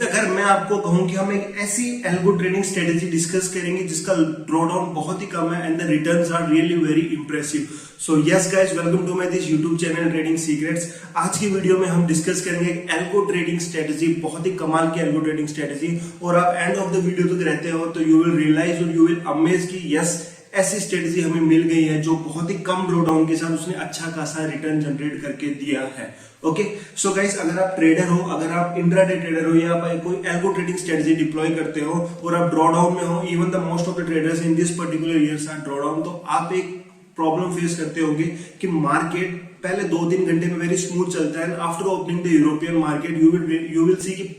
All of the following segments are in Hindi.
अगर मैं आपको कहूं कि हम एक ऐसी एल्गो ट्रेडिंग स्ट्रेटेजी डिस्कस करेंगे जिसका ड्रॉडाउन बहुत ही कम है and the returns are really very impressive. So yes guys, welcome to my this YouTube channel trading secrets. आज की वीडियो में हम डिस्कस करेंगे एक एल्गो ट्रेडिंग स्ट्रेटेजी, बहुत ही कमाल की एल्गो ट्रेडिंग स्ट्रेटेजी। और आप एंड ऑफ द वीडियो तक रहते हो तो यू विल रियलाइज और यू विल अमेज कि यस, ऐसी स्ट्रेटेजी हमें मिल गई है जो बहुत ही कम ड्रॉडाउन के साथ उसने अच्छा खासा रिटर्न जनरेट करके दिया है। ओके, सो गाइस, अगर आप ट्रेडर हो, अगर आप इंट्राडे ट्रेडर हो या आप कोई एल्गो ट्रेडिंग स्ट्रेटेजी डिप्लॉय करते हो और आप ड्रॉडाउन में हो, even the most of the traders in this particular years are drawdown, तो आप एक प्रॉब्लम फेस करते होंगे कि मार्केट पहले 2-3 घंटे में वेरी स्मूथ चलता है, after opening the European market you will see कि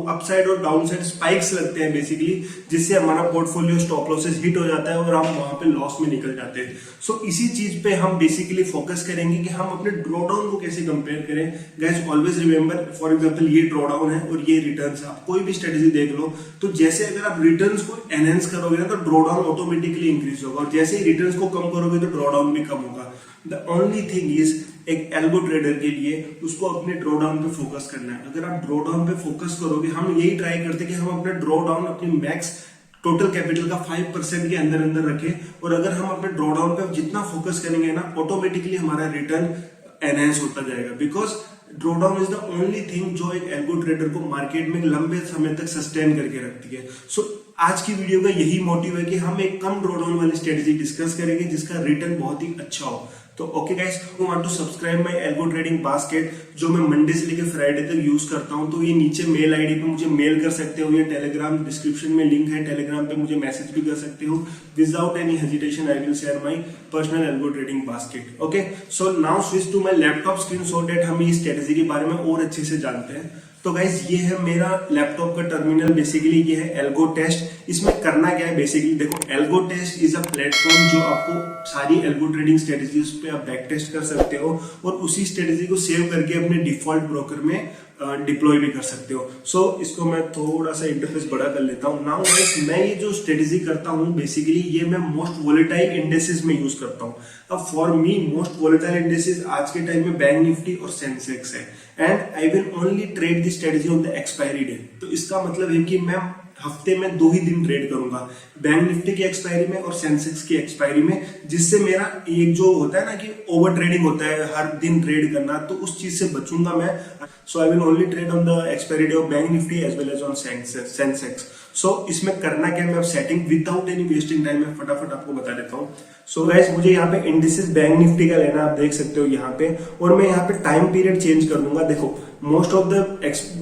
अपसाइड और डाउनसाइड स्पाइक्स लगते हैं बेसिकली, जिससे हमारा पोर्टफोलियो स्टॉप लॉसेस हिट हो जाता है और हम वहां पे लॉस में निकल जाते हैं। सो इसी चीज पे हम बेसिकली फोकस करेंगे कि हम अपने ड्रॉडाउन को कैसे कंपेयर करें। Guys, always remember, for example ये ड्रॉडाउन है और ये रिटर्न्स है। आप कोई भी स्ट्रेटेजी देख लो तो जैसे अगर आप रिटर्न्स को एनहेंस करोगे ना तो ड्रॉडाउन ऑटोमेटिकली इंक्रीज होगा, और जैसे ही रिटर्न्स को कम करोगे तो ड्रॉडाउन भी कम होगा। द ओनली थिंग इज, एक एल्गो ट्रेडर के लिए उसको अपने ड्रॉडाउन पे फोकस करना है। अगर आप ड्रॉडाउन पे फोकस करोगे, हम यही ट्राई करते हैं कि हम अपने ड्रॉडाउन अपनी मैक्स टोटल कैपिटल का 5% के अंदर अंदर रखें, और अगर हम अपने ड्रॉडाउन पे जितना फोकस करेंगे ना, ऑटोमेटिकली हमारा रिटर्न एनहेंस होता जाएगा। Because drawdown is the only thing जो एक एल्गो ट्रेडर को मार्केट में लंबे समय तक सस्टेन करके रखती है। सो आज की वीडियो का यही मोटिव है कि हम एक कम ड्रॉडाउन वाली स्ट्रेटेजी डिस्कस करेंगे जिसका रिटर्न बहुत ही अच्छा हो। तो okay guys, you want to subscribe my algo trading basket, जो मैं मंडे से लेकर फ्राइडे तक यूज करता हूं, तो ये नीचे मेल आईडी पे मुझे मेल कर सकते हो, या टेलीग्राम डिस्क्रिप्शन में लिंक है, टेलीग्राम पे मुझे मैसेज भी कर सकते हो। Without any hesitation I will share my personal algo trading basket. Okay, so now switch to my laptop screen so that हम इस स्ट्रेटेजी के बारे में और अच्छे से जानते हैं। तो गाइज, ये है मेरा लैपटॉप का टर्मिनल। बेसिकली ये है एल्गो टेस्ट। इसमें करना क्या है, बेसिकली देखो, algo test is a platform जो आपको सारी एल्गो ट्रेडिंग स्ट्रेटेजीज पे आप बैक टेस्ट कर सकते हो और उसी स्ट्रेटेजी को सेव करके अपने डिफॉल्ट ब्रोकर में डिप्लॉय भी कर सकते हो। सो इसको मैं थोड़ा सा इंटरफेस बड़ा कर लेता हूँ। नाउ गाइस, मैं ये जो स्ट्रेटेजी करता हूँ बेसिकली ये मैं मोस्ट वोलेटाइल इंडेक्सेस में यूज करता हूँ। अब for me most volatile indexes आज के टाइम में बैंक निफ्टी और सेंसेक्स है, and I will only trade the strategy on the expiry day. तो इसका मतलब है कि मैं हफ्ते में 2 ही दिन ट्रेड करूंगा, बैंक निफ्टी की एक्सपायरी में और सेंसेक्स की एक्सपायरी में, जिससे मेरा एक जो होता है ना कि ओवर ट्रेडिंग होता है हर दिन ट्रेड करना, तो उस चीज से बचूंगा मैं। So I will only trade on the expiry day of bank Nifty as well as on Sensex. So इसमें करना क्या, मैं अब setting without any wasting time में फटाफट आपको बता देता हूँ। सो गाइस, मुझे यहाँ पे इंडिसेस बैंक निफ्टी का लेना, आप देख सकते हो यहाँ पे, और मैं यहाँ पे टाइम पीरियड चेंज कर दूंगा। देखो, मोस्ट ऑफ द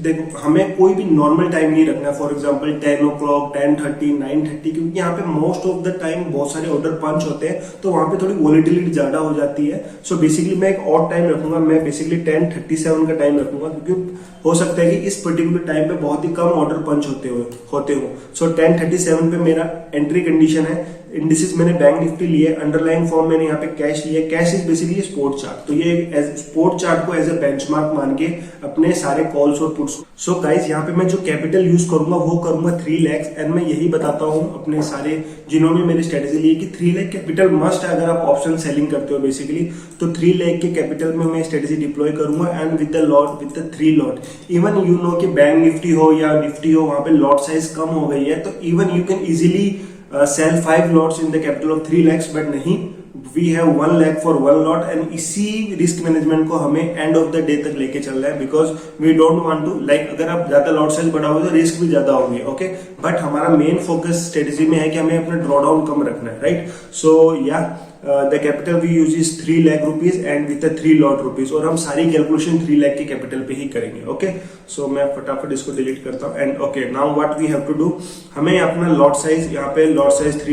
देखो, हमें कोई भी नॉर्मल टाइम नहीं रखना। फॉर एग्जांपल 10 o'clock, 10:30, 9:30, क्योंकि यहाँ पे मोस्ट ऑफ द टाइम बहुत सारे ऑर्डर पंच होते हैं, तो वहां पे थोड़ी वॉलेटिलिटी ज्यादा हो जाती है। सो बेसिकली मैं एक और टाइम रखूंगा, मैं बेसिकली 10:37 का टाइम रखूंगा, क्योंकि हो सकता है कि इस पर्टिकुलर टाइम पे बहुत ही कम ऑर्डर पंच होते हो। सो 10:37 पे मेरा एंट्री कंडीशन है। इंडिसेस मैंने बैंक निफ्टी लिए, अंडरलाइन फॉर्म मैंने यहाँ पे कैश लिया। Cash is basically sport chart, तो ये स्पोर्ट चार्ट को एज ए बेंचमार्क मान के अपने सारे कॉल्स और पुट्स। सो गाइस, यहाँ पे मैं जो कैपिटल यूज करूंगा वो करूंगा 3 लाख, एंड मैं यही बताता हूँ अपने सारे जिन्होंने मेरी स्ट्रेटेजी ली कि 3 लाख कैपिटल मस्ट है अगर आप ऑप्शन सेलिंग करते हो बेसिकली। तो 3 लाख के कैपिटल में मैं स्ट्रेटेजी डिप्लॉय करूंगा, and with the 3 lot. Even you know कि बैंक निफ्टी हो या निफ्टी हो, वहां पे लॉट साइज कम हो गई है, तो even you can easily sell 5 lots in the capital of 3 lakhs, but नहीं, we have 1 lakh for 1 lot, and इसी रिस्क मैनेजमेंट को हमें एंड ऑफ द डे तक लेके चलना है, because we don't want to अगर आप ज्यादा लॉट साइज बढ़ाओगे तो रिस्क भी ज्यादा होंगे। ओके, बट हमारा मेन फोकस स्ट्रेटेजी में है कि हमें अपना ड्रॉडाउन कम रखना है, राइट। सो या the capital V use is 3 lakh rupees and with 3 lot rupees, और हम सारी कैलकुलेशन 3 लाख के कैपिटल पे ही करेंगे। ओके, सो मैं फटाफट इसको डिलीट करता हूँ। And okay, now what we have to do, हमें अपना लॉट साइज यहाँ पे लॉट साइज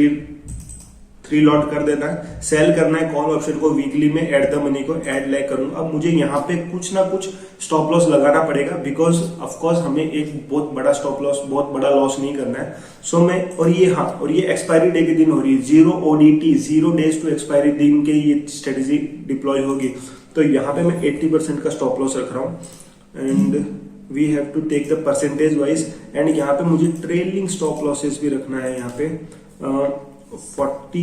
3 लॉट कर देना है। सेल करना है कॉल ऑप्शन को वीकली में, एड द मनी को ऐड लाइक करूंगा। अब मुझे यहाँ पे कुछ ना कुछ स्टॉप लॉस लगाना पड़ेगा, बिकॉज ऑफ कोर्स हमें एक बहुत बड़ा स्टॉप लॉस, बहुत बड़ा लॉस नहीं करना है। सो मैं और ये एक्सपायरी डे के दिन हो रही है, 0 ODT, 0 days टू एक्सपायरी दिन के ये स्ट्रेटेजी डिप्लॉय होगी। तो यहाँ पे मैं 80% का स्टॉप लॉस रख रहा हूँ, and we have to take the percentage wise. And यहाँ पे मुझे ट्रेलिंग स्टॉप लॉसेस भी रखना है। यहाँ पे 40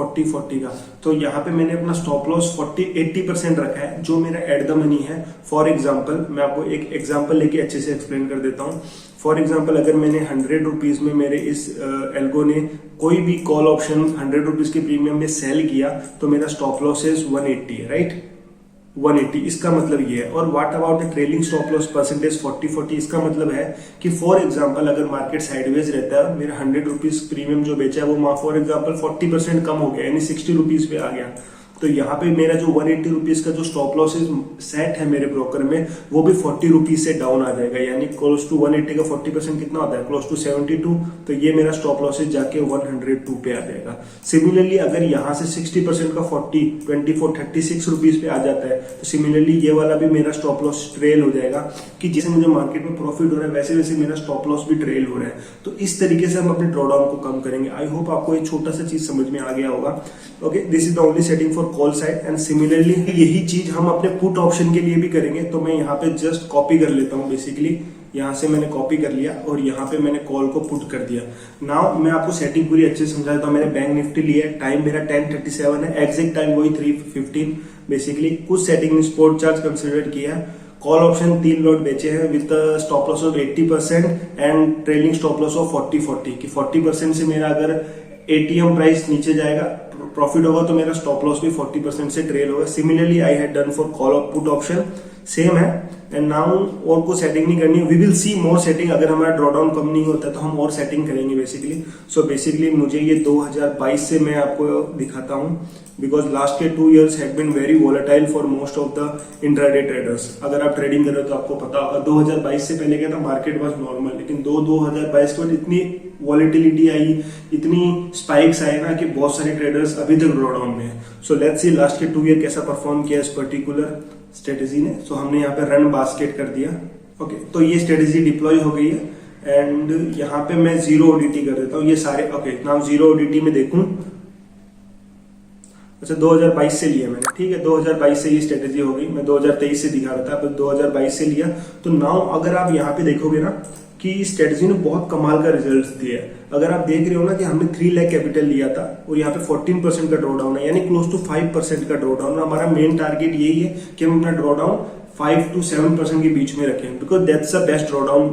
40 का। तो यहाँ पे मैंने अपना स्टॉप लॉस 80% रखा है, जो मेरा एट द मनी है। फॉर एग्जाम्पल मैं आपको एक एग्जाम्पल लेके अच्छे से एक्सप्लेन कर देता हूँ। फॉर एग्जाम्पल अगर मैंने 100 रुपीज में मेरे इस एल्गो ने कोई भी कॉल ऑप्शन 100 रुपीज के प्रीमियम में सेल किया, तो मेरा स्टॉप लॉस 180 है, राइट। 180 इसका मतलब ये है। और what about the trailing stop loss percentage 40-40, इसका मतलब है कि फॉर एग्जांपल अगर मार्केट साइडवेज रहता है, मेरा 100 रुपीज प्रीमियम जो बेचा है वो फॉर एग्जांपल 40% कम हो गया, यानी 60 रुपीज पे आ गया, तो यहाँ पे मेरा जो 180 रुपीज का जो स्टॉप लॉस सेट है मेरे ब्रोकर में, वो भी 40 रुपीज से डाउन आ जाएगा, यानी क्लोज टू 180 का 40% कितना होता है, क्लोज टू 72। तो ये मेरा स्टॉप लॉस जाके 102 पे आ जाएगा। सिमिलरली अगर यहाँ से 60% का 36 रुपीज पे आ जाता है, तो सिमिलरली ये वाला भी मेरा स्टॉप लॉस ट्रेल हो जाएगा, कि जैसे मुझे मार्केट में प्रॉफिट हो रहा है वैसे वैसे मेरा स्टॉप लॉस भी ट्रेल हो रहा है। तो इस तरीके से हम अपने ड्रॉडाउन को कम करेंगे। आई होप आपको एक छोटा सा चीज समझ में आ गया होगा। Okay, this is the only setting for call side. And similarly यही चीज हम अपने पुट ऑप्शन के लिए भी करेंगे। तो मैं यहाँ पे जस्ट कॉपी कर लेता हूँ, बेसिकली यहाँ से मैंने कॉपी कर लिया और यहाँ पे मैंने कॉल को पुट कर दिया। नाउ मैं आपको सेटिंग पूरी अच्छे से समझा देता हूँ। मैंने बैंक निफ्टी लिया है, टाइम मेरा 10:37 है, एग्जैक्ट टाइम वही 3:15। बेसिकली कुछ सेटिंग स्पोर्ट चार्ज कंसिडर किया है। कॉल ऑप्शन 3 लॉट बेचे हैं with stop loss of 80% and trailing stop loss of 40-40 कि 40% से मेरा अगर एटीएम प्राइस नीचे जाएगा, प्रॉफिट होगा, तो मेरा स्टॉप लॉस भी 40% से ट्रेल होगा। Similarly I had done for call of put option, same है। एंड नाउ और को सेटिंग नहीं करनी, we will see more setting. अगर हमारा ड्रॉडाउन कम नहीं होता तो हम और सेटिंग करेंगे बेसिकली। सो बेसिकली मुझे ये 2022 से मैं आपको दिखाता हूँ, बिकॉज लास्ट के 2 years have been very volatile for most of the intraday traders. अगर आप ट्रेडिंग कर रहे हो तो आपको पता होगा 2022 से पहले क्या था, मार्केट वाज नॉर्मल, लेकिन 2022 के बाद इतनी वॉलेटिलिटी आई, इतनी स्पाइक्स आए ना कि बहुत सारे ट्रेडर्स अभी तक ड्रॉडाउन में है। सो लेट्स सी लास्ट के 2 year कैसा परफॉर्म किया इस पर्टिकुलर स्ट्रेटेजी ने। सो हमने यहाँ पे रन बास्केट कर दिया। ओके, तो ये स्ट्रेटेजी डिप्लॉय हो गई है। एंड यहाँ पे मैं 0 ODT कर देता हूँ ये सारे। ओके, नाउ 0 ODT में देखूं, अच्छा 2022 से लिया मैंने, ठीक है, 2022 से ये स्ट्रेटेजी हो गई। मैं 2023 से दिखा रहा था, अब 2022 से लिया। तो नाउ अगर आप यहाँ पे देखोगे ना कि स्ट्रेटेजी ने बहुत कमाल का रिजल्ट दिया है। अगर आप देख रहे हो ना कि हमने 3 लाख कैपिटल लिया था और यहाँ पे 14% का ड्रॉडाउन है, यानी क्लोज टू 5% का ड्रॉडाउन। हमारा मेन टारगेट यही है कि हम अपना ड्रॉडाउन 5 to 7% के बीच में रखें, because that's the best drawdown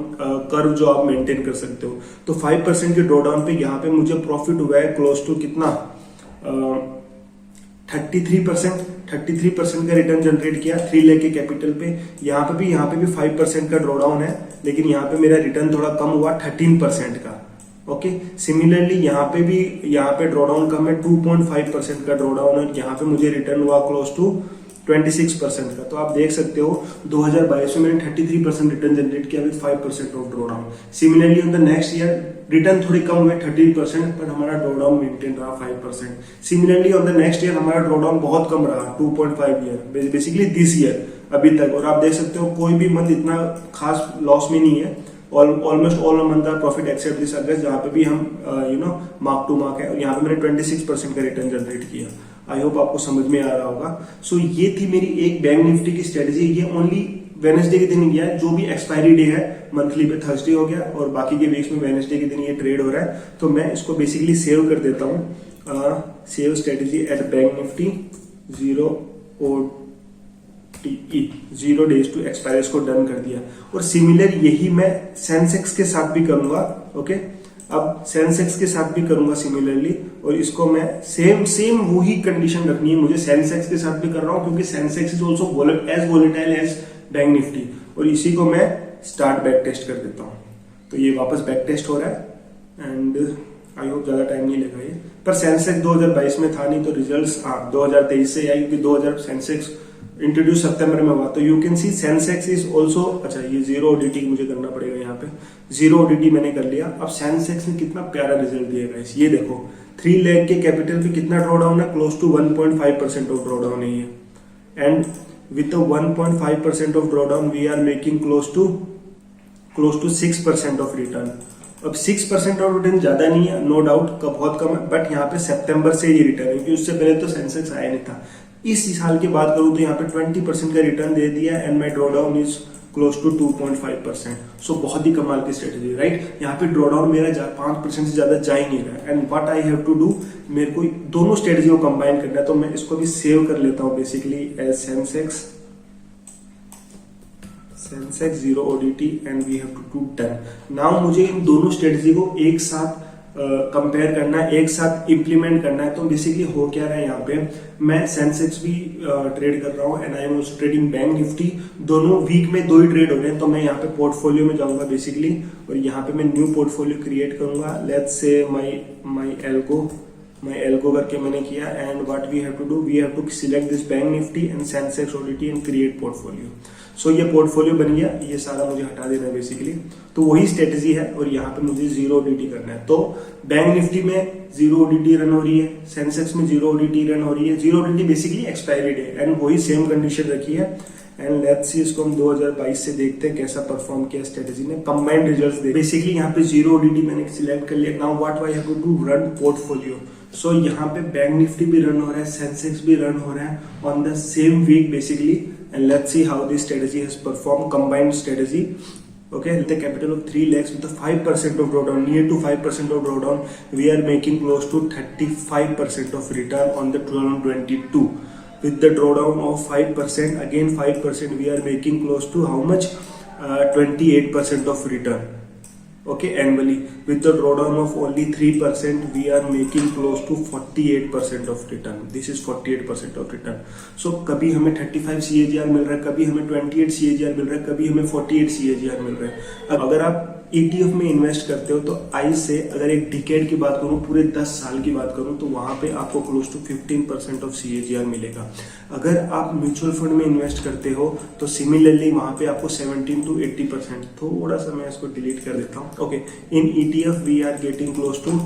curve जो आप मेंटेन कर सकते हो। तो 5% के ड्रॉडाउन पे यहाँ पे मुझे प्रॉफिट हुआ है क्लोज टू कितना, 33% का रिटर्न जनरेट किया 3 लाख के कैपिटल पे। यहाँ पे भी 5% का ड्रॉडाउन है, लेकिन यहाँ पे मेरा रिटर्न थोड़ा कम हुआ 13% का। ओके, सिमिलरली यहाँ पे ड्रॉडाउन कम है, 2.5% का ड्रॉडाउन है। यहाँ पे मुझे रिटर्न हुआ क्लोज टू 26% का। तो आप देख सकते हो 2022 में मैंने 33% रिटर्न जनरेट किया with 5% of drawdown. Similarly in the next year return थोड़ी कम हुए 13%, पर हमारा ड्रॉडाउन मेंटेन रहा 5%। Similarly on the next year हमारा ड्रॉडाउन बहुत कम रहा 2.5 ईयर, बेसिकली दिस ईयर अभी तक। और आप देख सकते हो कोई भी मंथ इतना खास लॉस में नहीं है। Almost all month are profit except this August, जहाँ पे भी हम मार्क टू मार्क है। और यहाँ पे मैंने 26% का रिटर्न जनरेट किया। आई होप आपको समझ में आ रहा होगा। सो ये थी मेरी एक बैंक निफ्टी की स्ट्रेटेजी। ये ओनली वेडनेसडे के दिन गया है, जो भी एक्सपायरी डे है मंथली पे थर्सडे हो गया, और बाकी के वीक्स में वेडनेसडे के दिन ये ट्रेड हो रहा है। तो मैं इसको बेसिकली सेव कर देता हूँ, save strategy at Bank Nifty 0 OTE 0 days to expiry, इसको डन कर दिया। और सिमिलर यही मैं सेंसेक्स के साथ भी करूंगा। ओके, अब सेंसेक्स के साथ भी करूंगा सिमिलरली, और इसको मैं सेम वही कंडीशन रखनी है मुझे। सेंसेक्स के साथ भी कर रहा हूं क्योंकि Sensex is also as volatile as Bank Nifty. और इसी को मैं स्टार्ट बैक टेस्ट कर देता हूं। तो ये वापस बैक टेस्ट हो रहा है एंड आई होप ज्यादा टाइम नहीं लगा ये। पर सेंसेक्स 2022 में था नहीं, तो रिजल्ट्स 2023 से आई, क्योंकि 2000 सेंसेक्स इंट्रोड्यूस सितंबर में हुआ। तो you can see Sensex is also, अच्छा ये 0 ODT मुझे करना पड़ेगा। यहाँ पे 0 ODT मैंने कर लिया। अब सेंसेक्स ने कितना प्यारा रिजल्ट दिया गाइस, ये देखो 3 लाख के कैपिटल पे कितना ड्रॉडाउन है, क्लोज टू 1.5% ऑफ ड्रॉडाउन है ये। And with 1.5% of drawdown we are making close to 6% of return. अब 6% ऑफ रिटर्न ज्यादा नहीं है, नो डाउट, का बहुत कम है, बट यहाँ पे सितंबर से ये रिटर्न है, क्योंकि उससे पहले तो सेंसेक्स आया नहीं था। इस साल की बात करूं तो यहाँ पे 20% का रिटर्न दे दिया and my drawdown is close to 2.5%। So बहुत ही कमाल की स्ट्रेटेजी, राइट। यहाँ पे ड्रॉडाउन मेरा 5% से ज्यादा जा ही नहीं रहा है। And what I have to do, मेरे को दोनों स्ट्रेटेजी को कंबाइन करना है, तो मैं इसको भी सेव कर लेता हूँ basically as Sensex 0 ODT and we have to do done. नाउ मुझे इन दोनों स्ट्रेटेजी को एक साथ कंपेयर करना है, एक साथ इंप्लीमेंट करना है। तो बेसिकली हो क्या रहा है, यहाँ पे मैं सेंसेक्स भी ट्रेड कर रहा हूँ and I am also trading bank Nifty. दोनों वीक में 2 ही ट्रेड हो रहे हैं। तो मैं यहाँ पे पोर्टफोलियो में जाऊंगा बेसिकली, और यहाँ पे मैं न्यू पोर्टफोलियो क्रिएट करूंगा। लेट्स से माई एल्गो करके मैंने किया। And what we have to do, we have to select this bank Nifty and Sensex ODT and create portfolio. सो ये पोर्टफोलियो बन गया, ये सारा मुझे हटा देना है बेसिकली। तो वही स्ट्रेटेजी है, और यहाँ पे मुझे 0 ODT करना है। तो बैंक निफ्टी में 0 ODT रन हो रही है, सेंसेक्स में 0 ODT रन हो रही है। 0 ODT basically expiry day, and वही सेम कंडीशन रखी है। एंड लेट्स सी, इसको हम 2022 से देखते हैं कैसा परफॉर्म किया स्ट्रेटेजी ने। कंबाइंड रिजल्ट्स दे, बेसिकली यहाँ पे 0 ODT मैंने सिलेक्ट कर लिया। Now what I have to do, run portfolio. So यहाँ पे बैंक निफ्टी भी रन हो रहा है, सेंसेक्स भी रन हो रहा है on the same week basically. And let's see how this strategy has performed, combined strategy. Okay, with a capital of 3 lakhs with a 5% of drawdown, near to 5% of drawdown, we are making close to 35% of return on the 2022. With the drawdown of 5%, again 5%, we are making close to how much? 28% of return. Okay, annually. With the drawdown of only 3%, we are making close to 48% of return. This is 48% of return. So कभी हमें 35 CAGR मिल रहा है, कभी हमें 28 CAGR मिल रहा है, कभी हमें 48 CAGR मिल रहा है। अगर आप ETF में इन्वेस्ट करते हो तो आई से अगर एक डिकेड की बात करूं, पूरे 10 साल की बात करूं, तो वहां पे आपको क्लोज टू 15% ऑफ CAGR मिलेगा। अगर आप म्यूचुअल फंड में इन्वेस्ट करते हो तो सिमिलरली वहां पे आपको 17 to 80%, थोड़ा सा मैं इसको डिलीट कर देता हूं। Okay, in ETF we are getting close to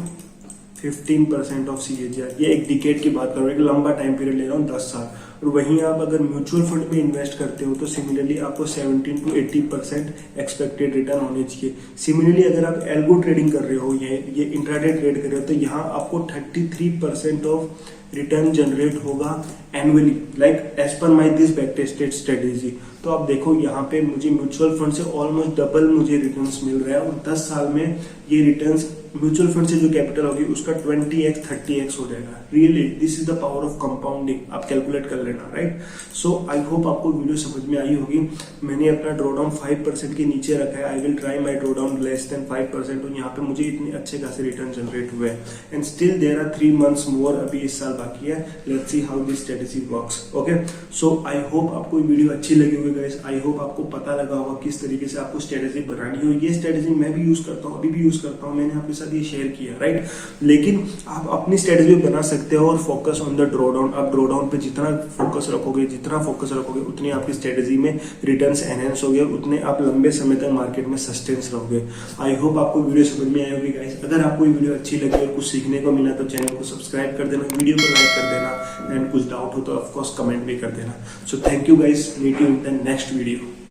15% of CAGR। ये एक डिकेड की बात कर रहा हूँ, एक लंबा टाइम पीरियड ले रहा हूँ, 10 साल। और वहीं आप अगर म्यूचुअल फंड में इन्वेस्ट करते हो तो सिमिलरली आपको 17 to 80% एक्सपेक्टेड रिटर्न होने चाहिए। सिमिलरली अगर आप एल्गो ट्रेडिंग कर रहे हो, ये इंट्राडे ट्रेड कर रहे हो, तो यहाँ आपको 33% ऑफ रिटर्न जनरेट होगा annually, like as per my this back tested strategy. तो आप देखो यहाँ पे मुझे म्यूचुअल फंड से ऑलमोस्ट डबल मुझे रिटर्न्स मिल रहा है, और 10 साल में ये रिटर्न्स म्यूचुअल फंड से जो कैपिटल होगी उसका 20x 30x हो जाएगा। Really this is the power of compounding, आप कैलकुलेट कर लेना, राइट। सो आई होप आपको वीडियो समझ में आई होगी। मैंने अपना ड्रॉडाउन 5% के नीचे रखा है। I will try my drawdown less than 5%, और यहाँ पे मुझे इतने अच्छे खासे रिटर्न जनरेट हुए हैं। And still there are 3 months more, अभी इस साल बाकी है। Let's see how this strategy works. Okay, so I hope आपको वीडियो अच्छी लगी होगी गाइस। आई होप आपको पता लगा होगा किस तरीके से आपको स्ट्रेटेजी बनानी हो। ये स्ट्रेटेजी मैं भी यूज करता हूँ, अभी भी यूज करता हूँ, मैंने आपके साथ ये शेयर किया, राइट। लेकिन आप अपनी स्ट्रेटेजी बना सकते हो और फोकस ऑन द ड्रॉडाउन। आप ड्रॉडाउन पे जितना फोकस रखोगे उतनी आपकी स्ट्रेटेजी में रिटर्न्स एनहेंस होंगे, उतने आप लंबे समय तक मार्केट में सस्टेंस रहोगे। आई होप आपको वीडियो समझ में आई होगी गाइस। अगर आपको ये वीडियो अच्छी लगी और कुछ सीखने को मिला तो चैनल को सब्सक्राइब कर देना, वीडियो को लाइक कर देना, एंड कुछ डाउट हो तो ऑफकोर्स कमेंट भी कर देना। So thank you guys, meet you in the next video.